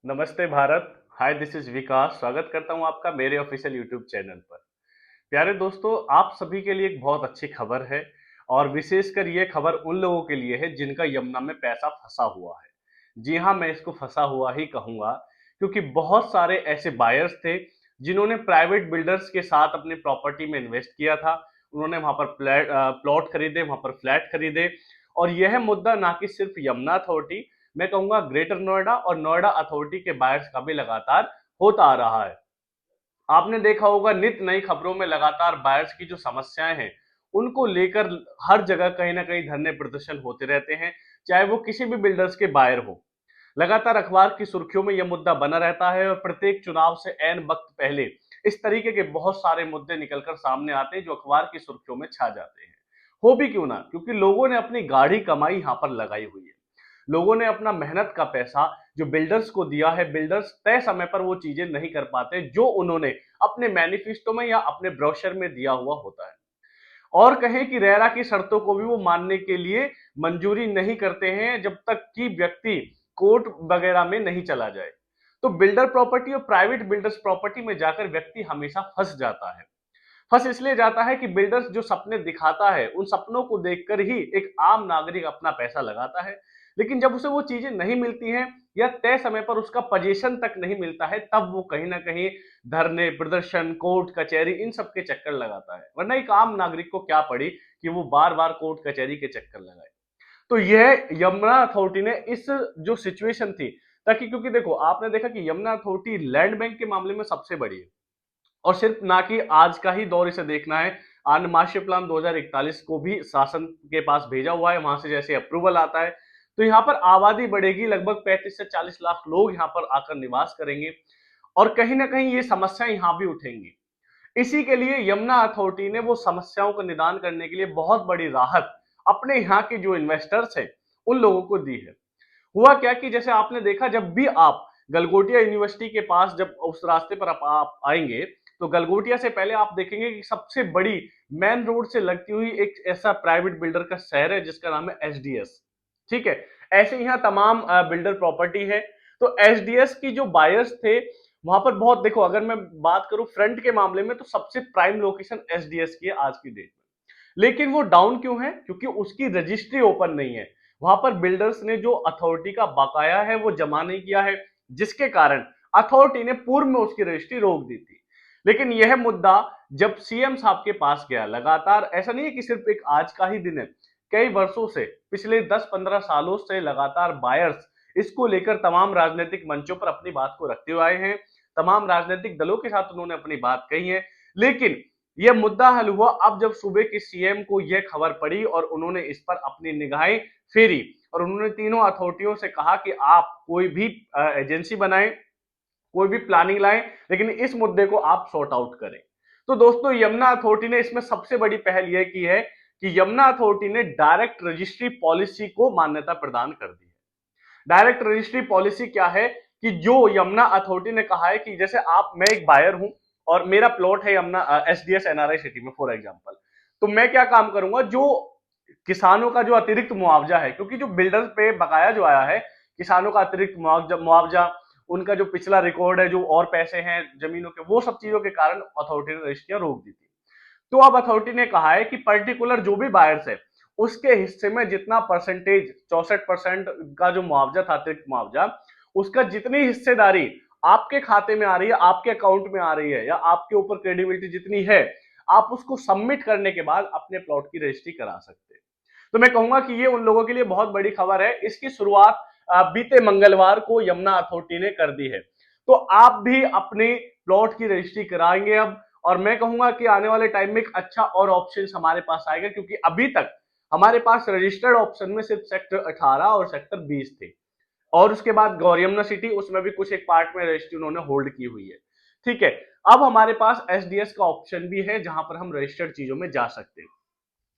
नमस्ते भारत। हाय, this is विकास। स्वागत करता हूं आपका मेरे ऑफिशियल यूट्यूब चैनल पर। प्यारे दोस्तों, आप सभी के लिए एक बहुत अच्छी खबर है और विशेषकर ये खबर उन लोगों के लिए है जिनका यमुना में पैसा फंसा हुआ है। जी हाँ, मैं इसको फंसा हुआ ही कहूंगा, क्योंकि बहुत सारे ऐसे बायर्स थे जिन्होंने प्राइवेट बिल्डर्स के साथ अपनी प्रॉपर्टी में इन्वेस्ट किया था। उन्होंने वहां पर प्लॉट खरीदे, वहां पर फ्लैट खरीदे। और यह मुद्दा ना कि सिर्फ यमुना अथॉरिटी, मैं कहूंगा ग्रेटर नोएडा और नोएडा अथॉरिटी के बायर्स का भी लगातार होता आ रहा है। आपने देखा होगा नित नई खबरों में लगातार बायर्स की जो समस्याएं हैं उनको लेकर हर जगह कहीं ना कहीं धरने प्रदर्शन होते रहते हैं, चाहे वो किसी भी बिल्डर्स के बायर हो। लगातार अखबार की सुर्खियों में यह मुद्दा बना रहता है और प्रत्येक चुनाव से ऐन वक्त पहले इस तरीके के बहुत सारे मुद्दे निकलकर सामने आते हैं जो अखबार की सुर्खियों में छा जाते हैं। हो भी क्यों ना, क्योंकि लोगों ने अपनी गाढ़ी कमाई यहां पर लगाई हुई है। लोगों ने अपना मेहनत का पैसा जो बिल्डर्स को दिया है, बिल्डर्स तय समय पर वो चीजें नहीं कर पाते जो उन्होंने अपने मैनिफेस्टो में या अपने ब्रोशर में दिया हुआ होता है। और कहें कि रेरा की शर्तों को भी वो मानने के लिए मंजूरी नहीं करते हैं जब तक कि व्यक्ति कोर्ट वगैरह में नहीं चला जाए। तो बिल्डर प्रॉपर्टी और प्राइवेट बिल्डर्स प्रॉपर्टी में जाकर व्यक्ति हमेशा फंस जाता है। फंस इसलिए जाता है कि बिल्डर्स जो सपने दिखाता है उन सपनों को देखकर ही एक आम नागरिक अपना पैसा लगाता है। लेकिन जब उसे वो चीजें नहीं मिलती हैं या तय समय पर उसका पोजीशन तक नहीं मिलता है, तब वो कहीं ना कहीं धरने प्रदर्शन कोर्ट कचहरी इन सब के चक्कर लगाता है। वरना एक आम नागरिक को क्या पड़ी कि वो बार बार कोर्ट कचहरी के चक्कर लगाए। तो यह यमुना अथॉरिटी ने इस जो सिचुएशन थी, ताकि क्योंकि देखो आपने देखा कि यमुना अथॉरिटी लैंड बैंक के मामले में सबसे बड़ी है। और सिर्फ ना कि आज का ही दौर इसे देखना है, आन मास्टर प्लान 2041 को भी शासन के पास भेजा हुआ है। वहां से जैसे अप्रूवल आता है तो यहाँ पर आबादी बढ़ेगी, लगभग 35 से 40 लाख लोग यहाँ पर आकर निवास करेंगे और कहीं ना कहीं ये समस्या यहाँ भी उठेंगी। इसी के लिए यमुना अथॉरिटी ने वो समस्याओं का निदान करने के लिए बहुत बड़ी राहत अपने यहाँ के जो इन्वेस्टर्स हैं उन लोगों को दी है। हुआ क्या कि जैसे आपने देखा, जब भी आप गलगोटिया यूनिवर्सिटी के पास जब उस रास्ते पर आप आएंगे तो गलगोटिया से पहले आप देखेंगे कि सबसे बड़ी मेन रोड से लगती हुई एक ऐसा प्राइवेट बिल्डर का शहर है जिसका नाम है एसडीएस। ठीक है, ऐसे यहाँ तमाम बिल्डर प्रॉपर्टी है। तो एसडीएस की जो बायर्स थे वहां पर बहुत, देखो अगर मैं बात करूं फ्रंट के मामले में तो सबसे प्राइम लोकेशन एसडीएस की है आज की डेट में। लेकिन वो डाउन क्यों है? क्योंकि उसकी रजिस्ट्री ओपन नहीं है। वहां पर बिल्डर्स ने जो अथॉरिटी का बकाया है वो जमा नहीं किया है, जिसके कारण अथॉरिटी ने पूर्व में उसकी रजिस्ट्री रोक दी थी। लेकिन यह मुद्दा जब सीएम साहब के पास गया, लगातार ऐसा नहीं है कि सिर्फ एक आज का ही दिन है, कई वर्षों से पिछले 10-15 सालों से लगातार बायर्स इसको लेकर तमाम राजनीतिक मंचों पर अपनी बात को रखते हुए आए हैं। तमाम राजनीतिक दलों के साथ उन्होंने अपनी बात कही है। लेकिन यह मुद्दा हल हुआ अब जब सूबे के सीएम को यह खबर पड़ी और उन्होंने इस पर अपनी निगाहें फेरी और उन्होंने तीनों अथॉरिटियों से कहा कि आप कोई भी एजेंसी बनाएं, कोई भी प्लानिंग लाएं, लेकिन इस मुद्दे को आप सॉर्ट आउट करें। तो दोस्तों, यमुना अथॉरिटी ने इसमें सबसे बड़ी पहल यह की है कि यमुना अथॉरिटी ने डायरेक्ट रजिस्ट्री पॉलिसी को मान्यता प्रदान कर दी है। डायरेक्ट रजिस्ट्री पॉलिसी क्या है कि जो यमुना अथॉरिटी ने कहा है कि जैसे मैं एक बायर हूं और मेरा प्लॉट है यमुना एसडीएस एनआरआई सिटी में फॉर एग्जांपल, तो मैं क्या काम करूंगा, जो किसानों का जो अतिरिक्त मुआवजा है, क्योंकि जो बिल्डर पे बकाया जो आया है, किसानों का अतिरिक्त मुआवजा, उनका जो पिछला रिकॉर्ड है, जो और पैसे हैं जमीनों के, वो सब चीजों के कारण अथॉरिटी ने रजिस्ट्रियां रोक दी थी। तो अब अथॉरिटी ने कहा है कि पर्टिकुलर जो भी बायर्स है उसके हिस्से में जितना परसेंटेज 64% का जो मुआवजा था, अतिरिक्त मुआवजा, उसका जितनी हिस्सेदारी आपके खाते में आ रही है, आपके अकाउंट में आ रही है, या आपके ऊपर क्रेडिबिलिटी जितनी है, आप उसको सबमिट करने के बाद अपने प्लॉट की रजिस्ट्री करा सकते हैं। तो मैं कहूंगा कि ये उन लोगों के लिए बहुत बड़ी खबर है। इसकी शुरुआत बीते मंगलवार को यमुना अथॉरिटी ने कर दी है। तो आप भी अपने प्लॉट की रजिस्ट्री कराएंगे अब, और मैं कहूंगा कि आने वाले टाइम में एक अच्छा और ऑप्शन हमारे पास आएगा, क्योंकि अभी तक हमारे पास रजिस्टर्ड ऑप्शन में सिर्फ सेक्टर 18 और सेक्टर 20 थे, और उसके बाद गौरियमुना सिटी, उसमें भी कुछ एक पार्ट में रजिस्ट्री उन्होंने होल्ड की हुई है। ठीक है, अब हमारे पास एसडीएस का ऑप्शन भी है जहां पर हम रजिस्टर्ड चीजों में जा सकते हैं।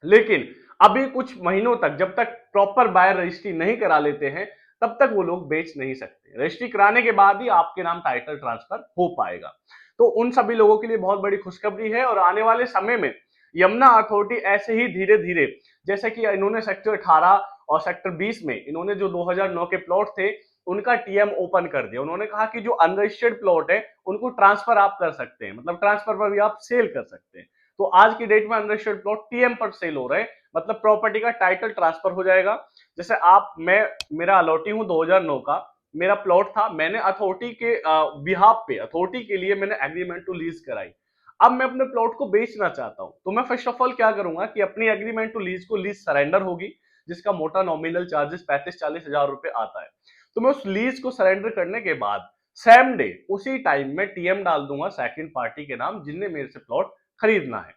लेकिन अभी कुछ महीनों तक जब तक प्रॉपर बायर रजिस्ट्री नहीं करा लेते हैं, तब तक वो लोग बेच नहीं सकते। रजिस्ट्री कराने के बाद ही आपके नाम टाइटल ट्रांसफर हो पाएगा। तो उन सभी लोगों के लिए बहुत बड़ी खुशखबरी है, और आने वाले समय में यमुना अथॉरिटी ऐसे ही धीरे धीरे, जैसे कि इन्होंने सेक्टर 18 और सेक्टर 20 में इन्होंने जो 2009 के प्लॉट थे उनका टीएम ओपन कर दिया। उन्होंने कहा कि जो अनरजिस्टर्ड प्लॉट है उनको ट्रांसफर आप कर सकते हैं, मतलब ट्रांसफर पर भी आप सेल कर सकते हैं। तो आज की डेट में अनरजिस्टर्ड प्लॉट टीएम पर सेल हो रहे हैं, मतलब प्रॉपर्टी का टाइटल ट्रांसफर हो जाएगा। जैसे मैं मेरा अलॉटी हूं 2009 का, मेरा प्लॉट था, मैंने अथॉरिटी के बिहाफ पे, अथॉरिटी के लिए मैंने एग्रीमेंट टू लीज कराई। अब मैं अपने प्लॉट को बेचना चाहता हूं, तो मैं फर्स्ट ऑफ ऑल क्या करूंगा कि अपनी एग्रीमेंट टू लीज को लीज सरेंडर होगी, जिसका मोटा नॉमिनल चार्जेस 35-40 हजार रुपए आता है। तो मैं उस लीज को सरेंडर करने के बाद सेम डे उसी टाइम में टीएम डाल दूंगा सेकंड पार्टी के नाम, जिनने मेरे से प्लॉट खरीदना है।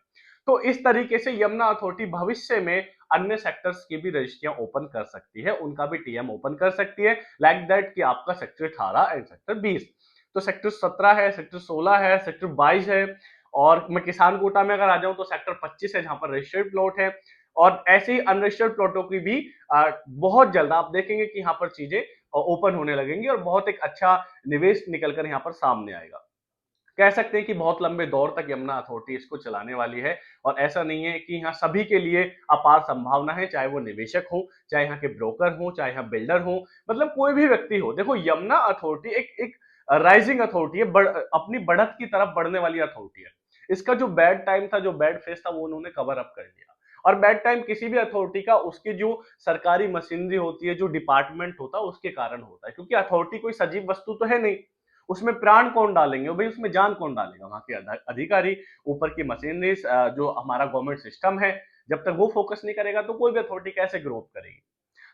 तो इस तरीके से यमुना अथॉरिटी भविष्य में अन्य सेक्टर्स की भी रजिस्ट्रियां ओपन कर सकती है, उनका भी टीएम ओपन कर सकती है, लाइक दैट कि आपका सेक्टर 18 एंड सेक्टर 20। तो सेक्टर 17 है, सेक्टर 16 है, सेक्टर 22 है, और मैं किसान कोटा में अगर आ जाऊं तो सेक्टर 25 है, जहां पर रजिस्टर्ड प्लॉट है। और ऐसे ही अनरजिस्टर्ड प्लॉटों की भी बहुत जल्द आप देखेंगे कि यहाँ पर चीजें ओपन होने लगेंगी और बहुत एक अच्छा निवेश निकलकर यहाँ पर सामने आएगा। कह सकते हैं कि बहुत लंबे दौर तक यमुना अथॉरिटी इसको चलाने वाली है, और ऐसा नहीं है कि यहाँ सभी के लिए अपार संभावना है, चाहे वो निवेशक हो, चाहे यहाँ के ब्रोकर हो, चाहे यहाँ बिल्डर हो, मतलब कोई भी व्यक्ति हो। देखो, यमुना अथॉरिटी एक एक राइजिंग अथॉरिटी है, अपनी बढ़त की तरफ बढ़ने वाली अथॉरिटी है। इसका जो बैड टाइम था, जो बैड फेस था, वो उन्होंने कवर अप कर लिया। और बैड टाइम किसी भी अथॉरिटी का उसकी जो सरकारी मशीनरी होती है, जो डिपार्टमेंट होता है, उसके कारण होता है, क्योंकि अथॉरिटी कोई सजीव वस्तु तो है नहीं। उसमें प्राण कौन डालेंगे भाई, उसमें जान कौन डालेगा? वहां के अधिकारी, ऊपर की मशीनरी, जो हमारा गवर्नमेंट सिस्टम है। जब तक वो फोकस नहीं करेगा तो कोई भी अथॉरिटी कैसे ग्रोथ करेगी?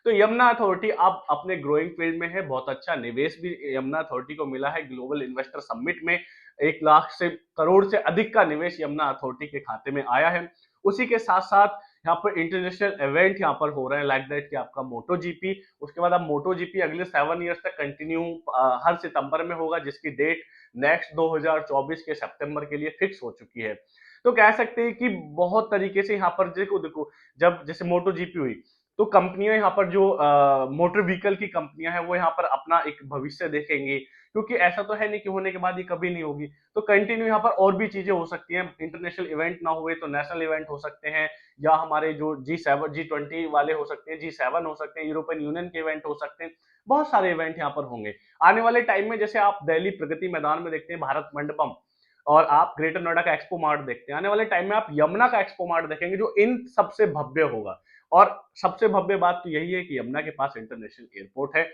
तो यमुना अथॉरिटी अब अपने ग्रोइंग फील्ड में है। बहुत अच्छा निवेश भी यमुना अथॉरिटी को मिला है ग्लोबल इन्वेस्टर समिट में। 1 लाख से करोड़ से अधिक का निवेश यमुना अथॉरिटी के खाते में आया है। उसी के साथ साथ यहाँ पर इंटरनेशनल इवेंट यहाँ पर हो रहे हैं, लाइक दैट कि आपका मोटो जीपी। उसके बाद अब मोटो जीपी अगले 7 ईयर्स तक कंटिन्यू हर सितंबर में होगा, जिसकी डेट नेक्स्ट 2024 के सितंबर के लिए फिक्स हो चुकी है। तो कह सकते हैं कि बहुत तरीके से यहाँ पर देखो देखो जब जैसे मोटो जीपी हुई, तो कंपनियां यहाँ पर जो मोटर व्हीकल की कंपनियां हैं, वो यहाँ पर अपना एक भविष्य देखेंगी, क्योंकि ऐसा तो है नहीं कि होने के बाद ये कभी नहीं होगी। तो कंटिन्यू यहाँ पर और भी चीजें हो सकती हैं। इंटरनेशनल इवेंट ना हुए तो नेशनल इवेंट हो सकते हैं, या हमारे जो G7 G20 वाले हो सकते हैं, G7 हो सकते हैं, यूरोपियन यूनियन के इवेंट हो सकते हैं। बहुत सारे इवेंट यहाँ पर होंगे आने वाले टाइम में। जैसे आप दिल्ली प्रगति मैदान में देखते हैं भारत मंडपम, और आप ग्रेटर नोएडा का एक्सपो मार्ट देखते हैं, आने वाले टाइम में आप यमुना का एक्सपो मार्ट देखेंगे, जो इन सबसे भव्य होगा। और सबसे भव्य बात तो यही है कि यमुना के पास इंटरनेशनल एयरपोर्ट है,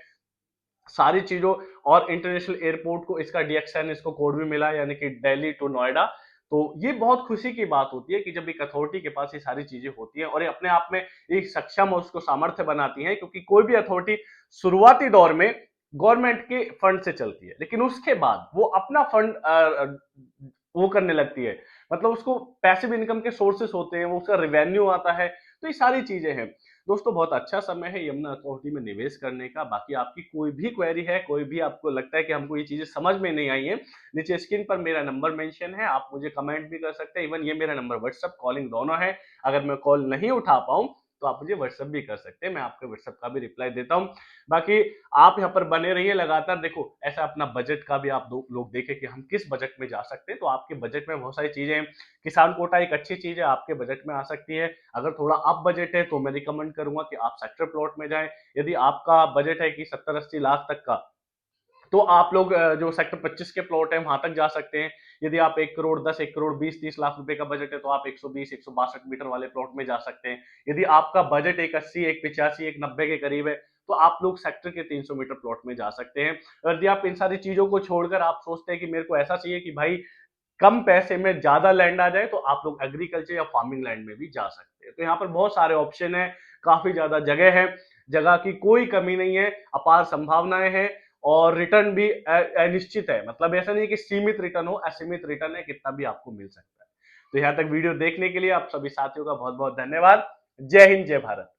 सारी चीजों। और इंटरनेशनल एयरपोर्ट को इसका डीएक्सएन इसको कोड भी मिला है, यानी कि दिल्ली टू नोएडा। तो ये बहुत खुशी की बात होती है कि जब एक अथॉरिटी के पास ये सारी चीजें होती हैं, और ये अपने आप में एक सक्षम और उसको सामर्थ्य बनाती है, क्योंकि कोई भी अथॉरिटी शुरुआती दौर में गवर्नमेंट के फंड से चलती है, लेकिन उसके बाद वो अपना फंड वो करने लगती है, मतलब उसको पैसिव इनकम के सोर्सेस होते हैं, वो उसका रेवेन्यू आता है। तो ये सारी चीजें हैं दोस्तों। बहुत अच्छा समय है यमुना अथॉरिटी में निवेश करने का। बाकी आपकी कोई भी क्वेरी है, कोई भी आपको लगता है कि हमको ये चीजें समझ में नहीं आई है, नीचे स्क्रीन पर मेरा नंबर मेंशन है, आप मुझे कमेंट भी कर सकते हैं। इवन ये मेरा नंबर व्हाट्सएप कॉलिंग दोनों है। अगर मैं कॉल नहीं उठा पाऊं तो आप मुझे व्हाट्सएप भी कर सकते हैं, मैं आपके व्हाट्सएप का भी रिप्लाई देता हूं। बाकी आप यहाँ पर बने रहिए लगातार। देखो, ऐसा अपना बजट का भी आप लोग देखें कि हम किस बजट में जा सकते हैं, तो आपके बजट में बहुत सारी चीजें हैं। किसान कोटा एक अच्छी चीज है, आपके बजट में आ सकती है। अगर थोड़ा अप बजट है तो मैं रिकमेंड करूंगा कि आप सेक्टर प्लॉट में जाएं। यदि आपका बजट है कि 70-80 लाख तक का, तो आप लोग जो सेक्टर 25 के प्लॉट है वहां तक जा सकते हैं। यदि आप 1 करोड़ 10, 1 करोड़ 20-30 लाख रुपए का बजट है, तो आप 120-162 मीटर वाले प्लॉट में जा सकते हैं। यदि आपका बजट एक 80, एक 85, एक 90 के करीब है, तो आप लोग सेक्टर के 300 मीटर प्लॉट में जा सकते हैं। और यदि आप इन सारी चीजों को छोड़कर आप सोचते हैं कि मेरे को ऐसा चाहिए कि भाई कम पैसे में ज्यादा लैंड आ जाए, तो आप लोग एग्रीकल्चर या फार्मिंग लैंड में भी जा सकते हैं। तो यहाँ पर बहुत सारे ऑप्शन है, काफी ज्यादा जगह है, जगह की कोई कमी नहीं है, अपार संभावनाएं हैं। और रिटर्न भी अनिश्चित है, मतलब ऐसा नहीं कि सीमित रिटर्न हो, असीमित रिटर्न है, कितना भी आपको मिल सकता है। तो यहाँ तक वीडियो देखने के लिए आप सभी साथियों का बहुत बहुत धन्यवाद। जय हिंद, जय भारत।